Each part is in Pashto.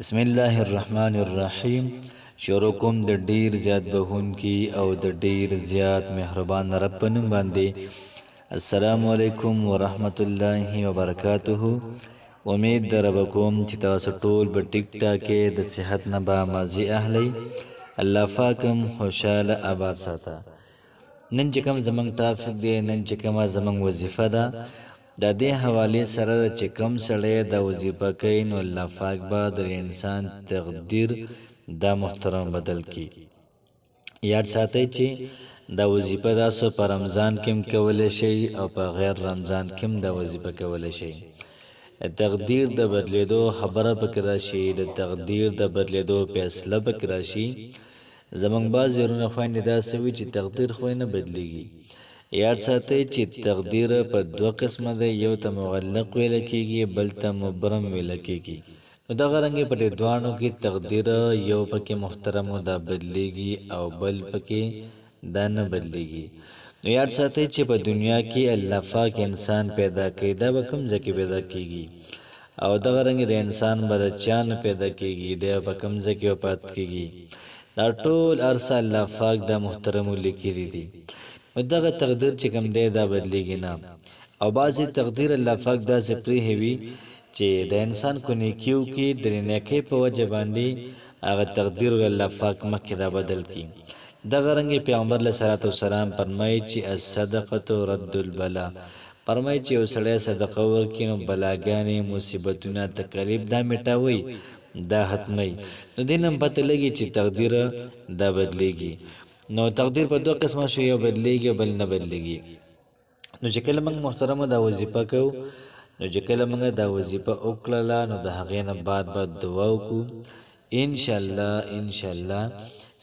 بسم الله الرحمن الرحیم. شروع کوم د ډیر زیات بهون کی او د ډیر زیات مهربان رب په نوم باندې. السلام علیکم ورحمت الله وبرکاته. امید در کوم چې تاسو ټول په ټیک ټاکه د صحت نه با مازی اهلی. الله پاکم خوشاله آباد ساته. نن چې کوم زمنګ ټاپک دی، نن چې کوم زمنګ وظیفه ده، د دې حواله سره چې کوم سړی د وظیفه کوي نو الله پاک به د انسان تقدیر د محترم بدل کی. یاد ساتئ چې د وظیفه تاسو په رمضان کې کولای شئ او په غیر رمضان کې د وظیفه کولای شئ. تقدیر د بدلیدو خبره پکې راشي، د تقدیر د بدلیدو فیصله پکې راشي. زمنګ باز يرونه خويند دا سوي چې تقدیر خو نه بدلیږي. یاد ساتئ چې تقدیر په دوه قسمه ده، یو ته معلق ویل کېږي، بل ته مبرم ویل کېږي. نو دغه رنګې په دې دوانو کې تقدیر یو پکې محترم او دا بدلیږي او بل پکې دا نه بدلیږي. نو یاد ساتئ چې په دنیا کې الله پاک انسان پیدا کړي، دا به کوم ځای کې پیدا کېږي او دغه رنګې د انسان بچیان پیدا کېږي، دا به کوم ځای کې وفات کېږي. دا ټول ارسه الله پاک دا محترم لیکلي دي. دغه تقدیر چې کوم دی دا بدلیږي نه، او بعضې تقدیر الله پاک داسې پرېښوي چې د انسان کو نیکیو کې د نیکۍ په وجه باندې هغه تقدیر الله پاک مخکې را بدل کړي. دغه رنګې پیغمبر علیه صلات وسلام فرمایي چې الصدقة رد البلا، فرمایي چې یو سړی صدقه ورکړي نو بلاګانې، مصیبتونه، تکلیف دا میټاوي، دا ختموي. نو دې نه پته لګي چې تقدیر دا بدلیږي. نو تقدیر په دوه قسمه شو، یو بدلیږي او بل نه بدلیږي. نو چې کله موږ محترمه دا وظیفه کوو، نو چې کله موږ دا وظیفه وکړله نو د هغې نه بعد دعا وکړو. انشاءالله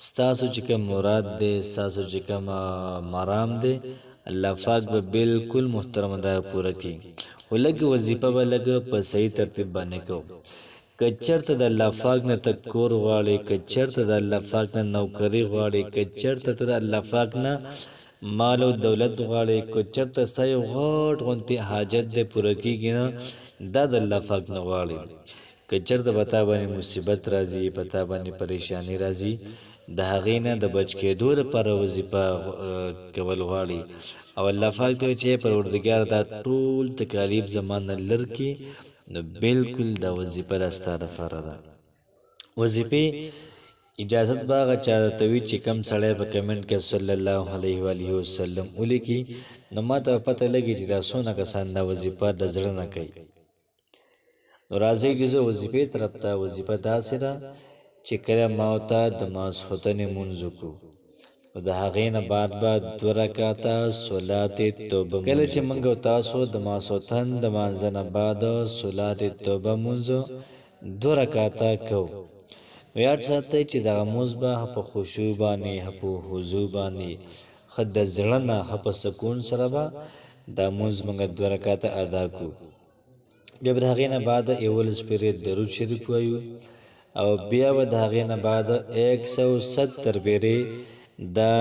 ستاسو چې کوم مراد دی، ستاسو چې کوم مرام دی، الله پاک به بالکل محترمه دا پوره کړي. خو لږ وظیفه به لږ په صحیح ترتیب باندې کوو. که چېرته د الله پاک نه ته کور غواړې، که چېرته د الله پاک نه نوکري غواړې، که چېرته ته د الله پاک نه مال او دولت غواړې، که چېرته ستا یو غټ غوندې حاجت دی پوره کېږي نه، دا د الله پاک نه غواړې. که چېرته په تا باندې مصیبت راځي، په تا باندې پریشاني راځي، د هغې نه د بچ کېدو لپاره وظیفه کول غواړي او الله پاک ته چې پروردګار دا ټول تکالیف زما نه لر کړي، نو بالکل دا وظیفه را ستا دپاره ده. وظیفې اجازت به هغه چا ته وي چې کوم سړی په کمنټ کې صلی الله علیه و آله وسلم ولیکي، نو ما ته پته لګي چې دا څونه کسان دا وظیفه د زړه نه کوي. نو راځئ چې زه وظیفې طرف ته. وظیفه داسې ده چې کله ما ورته د ماسخوتنې لمونځ وکړو، نو د هغې نه بعد به 2 رکعته صلات توبه. کله چې موږ او تاسو د ماسخوتن د لمانځه نه بعد صلات توبه لمونځ 2 رکعته کوو، نو یاد ساتئ چې دغه لمونځ به په خشوع باندې، په حضور باندې، ښه د زړه نه، په سکون سره به دا لمونځ موږ 2 رکعته ادا کړو. بیا به د هغې نه بعد 11 پېرې درود شریف وایو او بیا به د هغې نه بعد 170 پېرې دا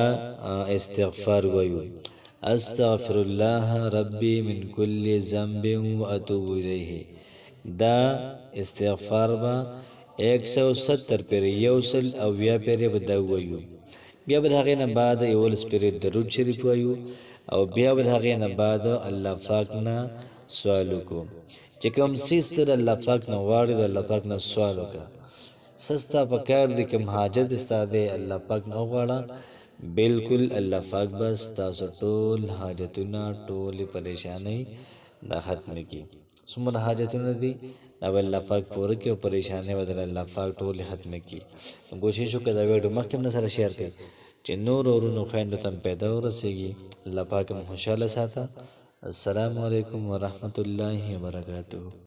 استغفار وایو. استغفر الله ربي من كل ذنب واتوب الیه. دا استغفار به 170 پېرې، 100 پېرې به دا وایو. بیا به د هغې نه بعد 11 پېرې درود شریف وایو او بیا به د هغې نه بعد الله پاک نه سوال وکړو. چې کوم څیز ته د الله پاک نه غواړې، د الله پاک نه سوال وکړه. څه ستا په کار دی، کوم حاجت ستا دی، الله پاک نه وغواړه، بالکل الله پاک به ستاسو ټول حاجتونه، ټولې پریشانۍ دا ختمې کړي. څومره حاجتونه دي دا به الله پاک پوره کړي او پریشانۍ به د الله پاک ټولې ختمې کړي. کوشش وکړه دا ویډیو مخکې هم سره شیر کړئ چې نور ورونو خویندو ته هم پیدا ورسېږي. الله پاک هم خوشحاله ساته. السلام علیکم ورحمت الله وبرکاته.